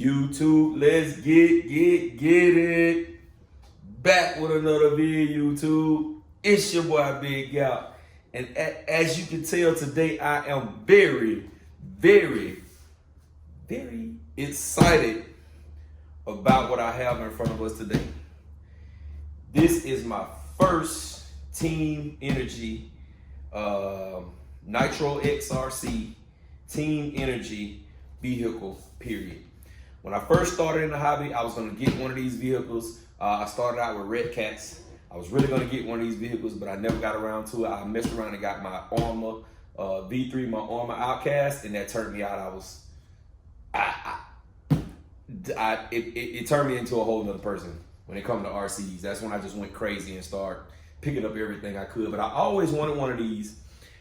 YouTube, let's get it. Back with another video, YouTube. It's your boy Big Gal. And as you can tell today, I am very excited about what I have in front of us today. This is my first Team Energy Nitro XRC Team Energy vehicle, period. When I first started in the hobby, I was gonna get one of these vehicles. I started out with Red Cats. I was really gonna get one of these vehicles, but I never got around to it. I messed around and got my Armor V3, my Armor Outcast, and that turned me out. It turned me into a whole nother person when it comes to RCs. That's when I just went crazy and started picking up everything I could. But I always wanted one of these,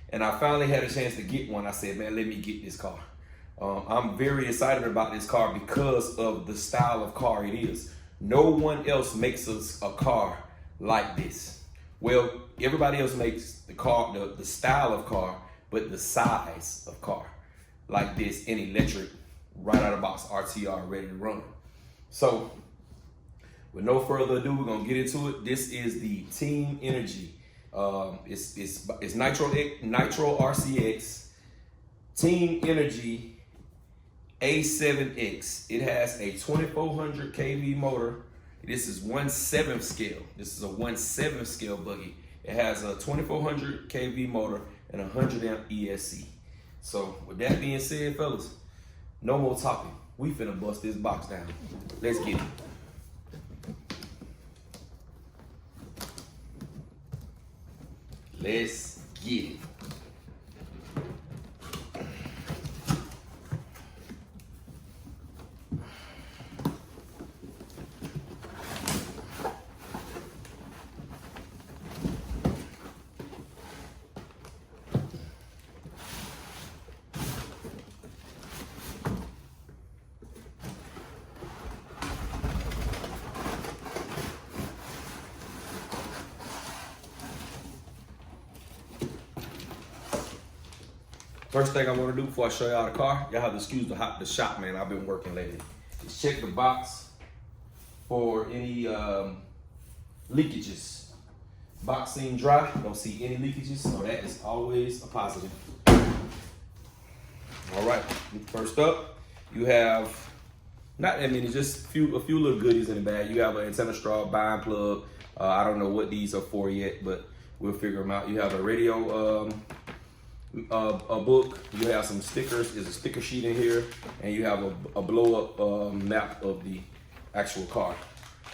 and I finally had a chance to get one. I said, man, let me get this car. I'm very excited about this car because of the style of car it is. No one else makes us a car like this. Well, everybody else makes the car, the style of car, but the size of car like this in electric, right out of the box, RTR, ready to run. So, with no further ado, we're gonna get into it. This is the Team Energy. It's Nitro RCX Team Energy A7X. It has a 2400 kV motor. This is 1/7 scale. This is a 1/7 scale buggy. It has a 2400 kV motor and a 100 amp ESC. So with that being said, fellas, no more talking. We finna bust this box down. Let's get it. Let's get it. First thing I want to do before I show y'all the car, y'all have to excuse the shop, man. I've been working lately. Just check the box for any leakages. Box seemed dry, don't see any leakages, so that is always a positive. All right, first up, you have not that many, just a few little goodies in the bag. You have an antenna straw, bind plug. I don't know what these are for yet, but we'll figure them out. You have a radio. A book, you have some stickers, there's a sticker sheet in here, and you have a blow up map of the actual car.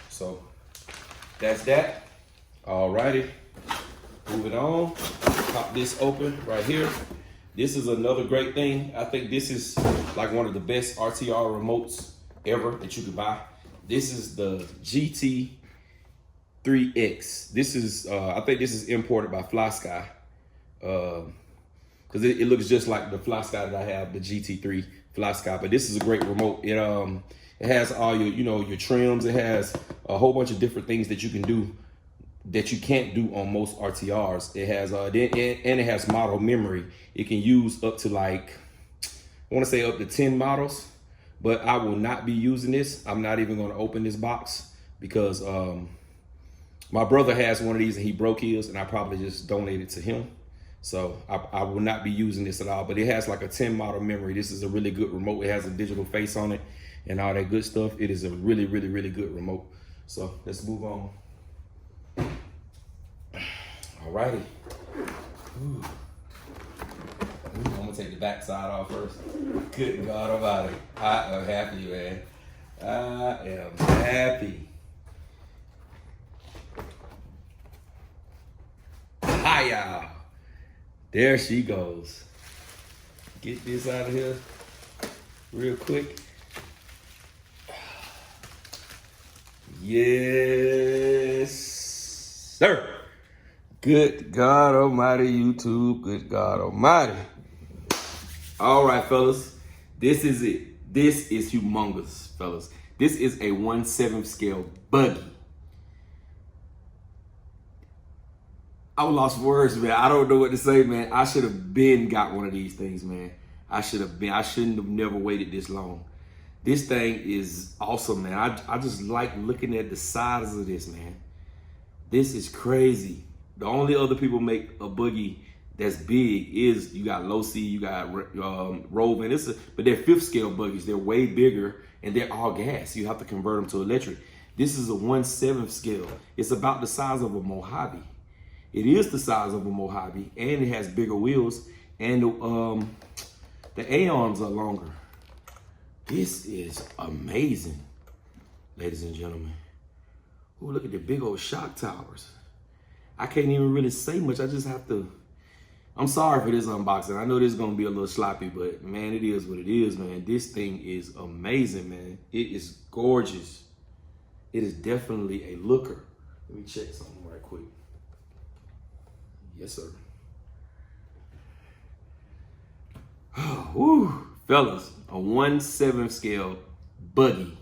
So that's that. Alrighty, moving on. Pop this open right here. This is another great thing. I think this is like one of the best RTR remotes ever that you could buy. This is the GT3X. This is I think this is imported by FlySky. Because it looks just like the FlySky that I have, the GT3 FlySky. But this is a great remote. It has all your, your trims. It has a whole bunch of different things that you can do that you can't do on most RTRs. It has and it has model memory. It can use up to like, I want to say up to 10 models. But I will not be using this. I'm not even going to open this box because my brother has one of these and he broke his, and I probably just donated it to him. So I will not be using this at all, but it has like a 10 model memory. This is a really good remote. It has a digital face on it and all that good stuff. It is a really good remote. So let's move on. All righty. Ooh. I'm gonna take the back side off first. Good God Almighty. I am happy, man. I am happy. Hi, y'all. There she goes. Get this out of here real quick. Yes, sir. Good God Almighty, YouTube. Good God Almighty. All right, fellas. This is it. This is humongous, fellas. This is a 1/7 scale buggy. I lost words, man. I don't know what to say, man. I should have got one of these things, man. I shouldn't have never waited this long. This thing is awesome, man. I just like looking at the size of this, man. This is crazy. The only other people make a buggy that's big is you got Low C, you got Roving. But they're 5th scale buggies. They're way bigger and they're all gas. You have to convert them to electric. This is a 1/7 scale. It's about the size of a Mojave. It is the size of a Mojave, and it has bigger wheels, and the A-arms are longer. This is amazing, ladies and gentlemen. Ooh, look at the big old shock towers. I can't even really say much. I just have to. I'm sorry for this unboxing. I know this is gonna be a little sloppy, but man, it is what it is, man. This thing is amazing, man. It is gorgeous. It is definitely a looker. Let me check something right quick. Yes, sir. Oh, woo, fellas, a 1/7 scale buggy.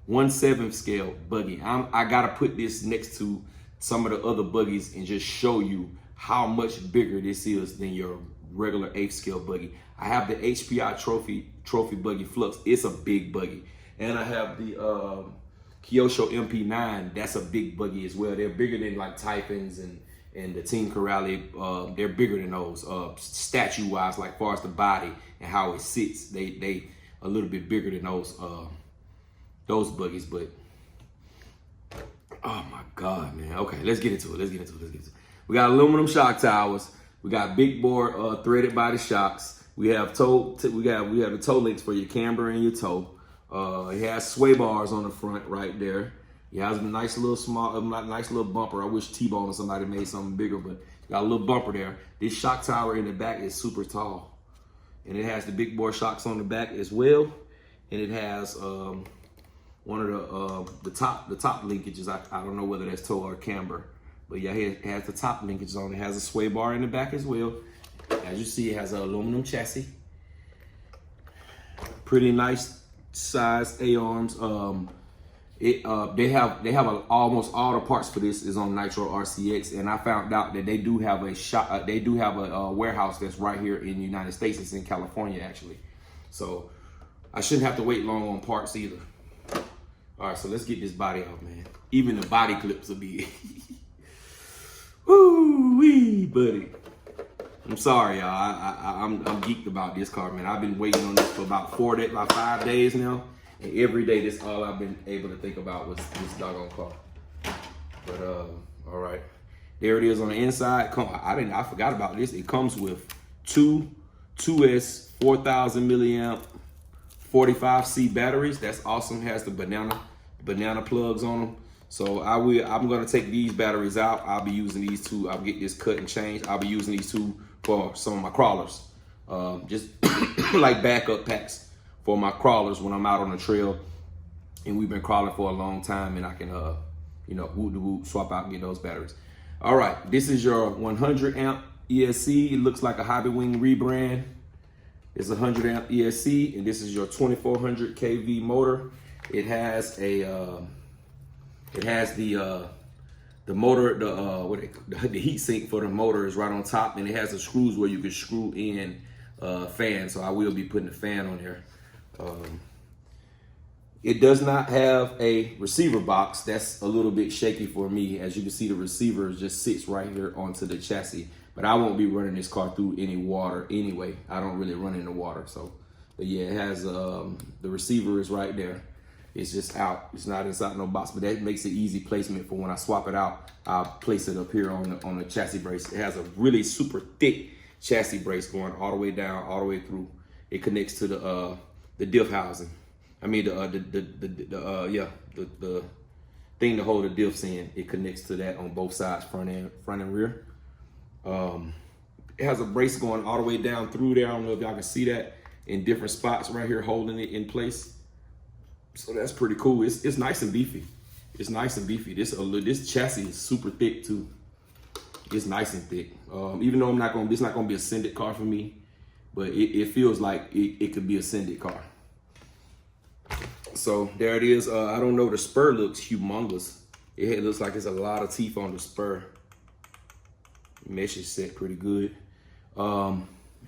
1/7 scale buggy. I gotta put this next to some of the other buggies and just show you how much bigger this is than your regular 8th scale buggy. I have the HPI trophy buggy Flux. It's a big buggy. And I have the Kyosho MP9. That's a big buggy as well. They're bigger than like Typhons and the Team Corrally. They're bigger than those statue wise, like far as the body and how it sits. They a little bit bigger than those buggies, but oh my God, man. Okay, let's get into it. We got aluminum shock towers. We got big bore threaded body shocks. We have we have the toe links for your camber and your toe. It has sway bars on the front right there. It has a nice little bumper. I wish T-Bone or somebody made something bigger, but got a little bumper there. This shock tower in the back is super tall, and it has the big bore shocks on the back as well, and it has one of the top linkages. I don't know whether that's toe or camber, but yeah, it has the top linkages on. It has a sway bar in the back as well. As you see, it has an aluminum chassis. Pretty nice size A-arms. They have almost all the parts for this is on Nitro RCX, and I found out that they do have a warehouse that's right here in the United States. It's in California actually, so I shouldn't have to wait long on parts either. All right, so let's get this body off, man. Even the body clips will be woo wee, buddy. I'm sorry, y'all. I'm geeked about this car, man. I've been waiting on this for about 5 days now. And every day, this all I've been able to think about was this doggone car. But all right, there it is on the inside. I forgot about this. It comes with two 2S 4,000 milliamp 45C batteries. That's awesome. It has the banana plugs on them. So I'm gonna take these batteries out. I'll be using these two. I'll get this cut and changed. I'll be using these two for some of my crawlers, just like backup packs for my crawlers when I'm out on the trail and we've been crawling for a long time, and I can swap out and get those batteries. All right, this is your 100 amp ESC. It looks like a Hobby Wing rebrand. It's a 100 amp ESC, and this is your 2400 kV motor. It has the motor, the heat sink for the motor is right on top, and it has the screws where you can screw in fan. So I will be putting the fan on there. It does not have a receiver box. That's a little bit shaky for me. As you can see, the receiver just sits right here onto the chassis. But I won't be running this car through any water anyway. I don't really run into water. So, but yeah, it has the receiver is right there. It's just out. It's not inside no box, but that makes it easy placement for when I swap it out. I'll place it up here on the chassis brace. It has a really super thick chassis brace going all the way down, all the way through. It connects to the diff housing. I mean the thing to hold the diffs in. It connects to that on both sides, front and rear. It has a brace going all the way down through there. I don't know if y'all can see that in different spots right here, holding it in place. So that's pretty cool. It's nice and beefy. It's nice and beefy. This chassis is super thick too. It's nice and thick. Even though it's not gonna be a Sendit car for me, but it feels like it could be a Sendit car. So there it is. I don't know. The spur looks humongous. It looks like there's a lot of teeth on the spur. Mesh is set pretty good. You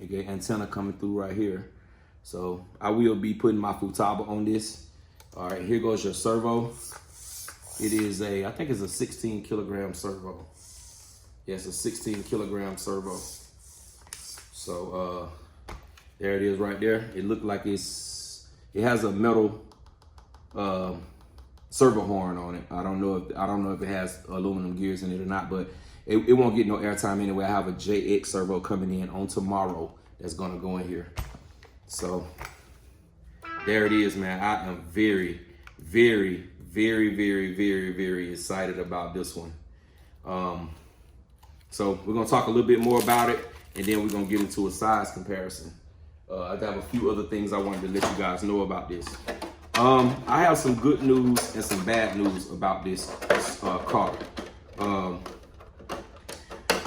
get antenna coming through right here. So I will be putting my Futaba on this. All right, here goes your servo. It is I think it's a 16 kilogram servo. Yes, a 16 kilogram servo. So there it is right there. It looked like it has a metal servo horn on it. I don't know if it has aluminum gears in it or not, but it won't get no airtime anyway. I have a JX servo coming in on tomorrow that's gonna go in here. So there it is, man. I am very, very, very, very, very, very excited about this one. So we're gonna talk a little bit more about it, and then we're gonna get into a size comparison. I have a few other things I wanted to let you guys know about this. I have some good news and some bad news about this car.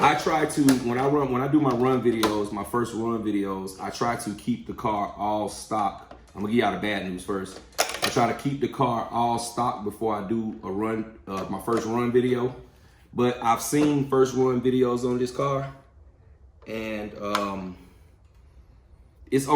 I try to, when I do my run videos, my first run videos, I try to keep the car all stock. I'm gonna give y'all the bad news first. I try to keep the car all stock before I do a run, my first run video. But I've seen first run videos on this car, and it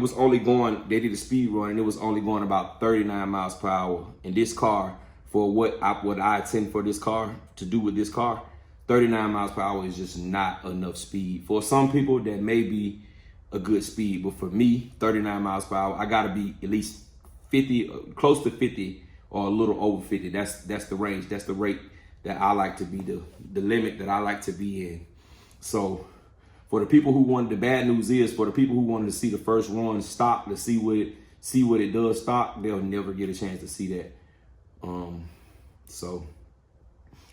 was only going, they did a speed run, and it was only going about 39 miles per hour. And this car, for what I intend for this car to do with this car, 39 miles per hour is just not enough speed. For some people, that may be a good speed, but for me, 39 miles per hour, I gotta be at least 50, close to 50 or a little over 50. That's the range, that's the rate that I like to be, the limit that I like to be in. So for the people who wanted, the bad news is, for the people who wanted to see the first run stock, to see what it does stock, they'll never get a chance to see that. So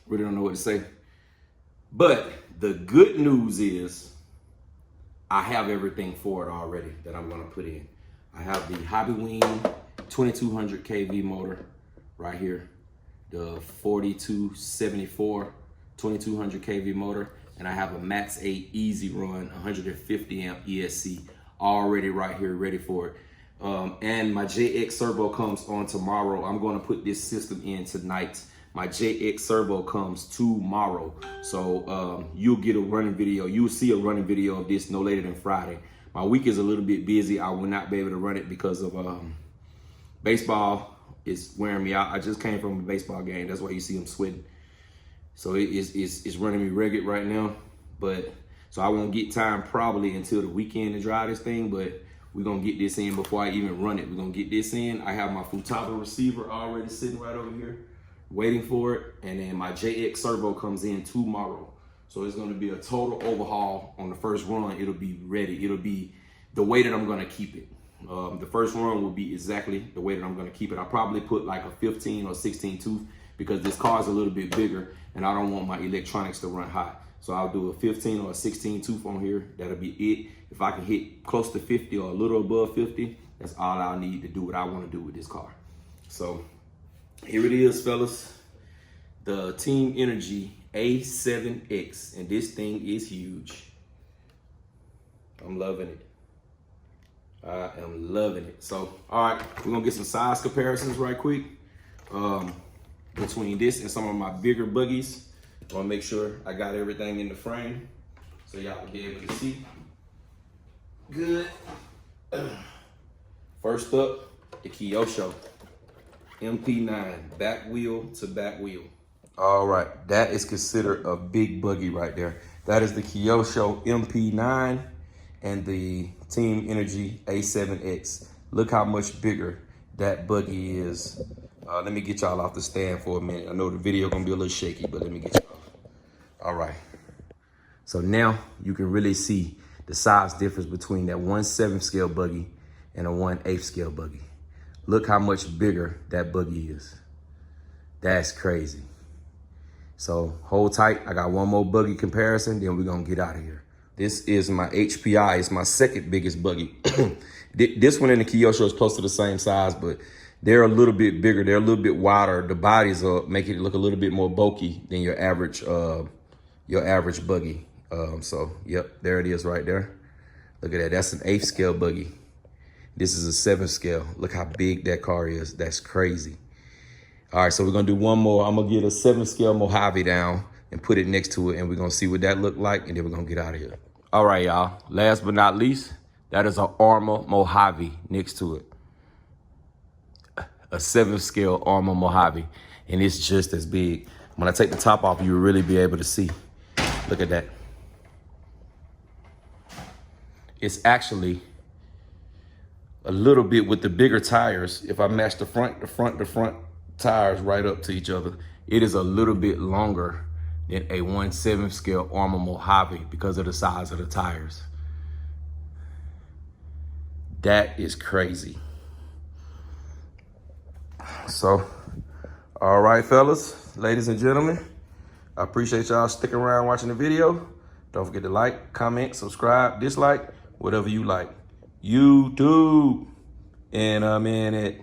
really don't know what to say. But the good news is I have everything for it already that I'm gonna put in. I have the Hobbywing 2200 kV motor right here, the 4274 2200 kV motor, and I have a Max 8 Easy Run 150 amp ESC already right here, ready for it. And my JX servo comes on tomorrow. I'm gonna put this system in tonight. My JX servo comes tomorrow. So you'll get a running video. You'll see a running video of this no later than Friday. My week is a little bit busy. I will not be able to run it because of baseball is wearing me out. I just came from a baseball game. That's why you see I'm sweating. So it's running me ragged right now. But so I won't get time probably until the weekend to dry this thing, but we're gonna get this in before I even run it. We're gonna get this in. I have my Futaba receiver already sitting right over here, waiting for it, and then my JX servo comes in tomorrow. So it's gonna be a total overhaul on the first run. It'll be ready. It'll be the way that I'm gonna keep it. The first run will be exactly the way that I'm gonna keep it. I'll probably put like a 15 or 16 tooth because this car is a little bit bigger and I don't want my electronics to run hot. So I'll do a 15 or a 16 tooth on here. That'll be it. If I can hit close to 50 or a little above 50, that's all I'll need to do what I wanna do with this car. So here it is, fellas. The Team Energy A7X, and this thing is huge. I'm loving it. I am loving it. So, all right, we're gonna get some size comparisons right quick between this and some of my bigger buggies. I wanna make sure I got everything in the frame so y'all can be able to see. Good. First up, the Kyosho MP9, back wheel to back wheel. All right, that is considered a big buggy right there. That is the Kyosho MP9 and the Team Energy A7X. Look how much bigger that buggy is. Let me get y'all off the stand for a minute. I know the video gonna be a little shaky, but let me get y'all off. All right, so now you can really see the size difference between that 1/7 scale buggy and a 1/8 scale buggy. Look how much bigger that buggy is. That's crazy. So hold tight. I got one more buggy comparison, then we're gonna get out of here. This is my HPI. It's my second biggest buggy. This one and the Kyosho is close to the same size, but they're a little bit bigger. They're a little bit wider. The bodies make it look a little bit more bulky than your average buggy. So yep, there it is right there. Look at that. That's an 8th scale buggy. This is a 7th scale. Look how big that car is. That's crazy. All right, so we're gonna do one more. I'm gonna get a 7th scale Mojave down and put it next to it, and we're gonna see what that look like, and then we're gonna get out of here. All right, y'all. Last but not least, That is an Armor Mojave next to it. A 7th scale Armor Mojave. And it's just as big. When I take the top off, you'll really be able to see. Look at that. It's actually a little bit with the bigger tires. If I match the front tires right up to each other, it is a little bit longer than a 1/7 scale Armor Mojave because of the size of the tires. That is crazy. So, all right, fellas, ladies and gentlemen, I appreciate y'all sticking around watching the video. Don't forget to like, comment, subscribe, dislike, whatever you like. YouTube, and I'm in it.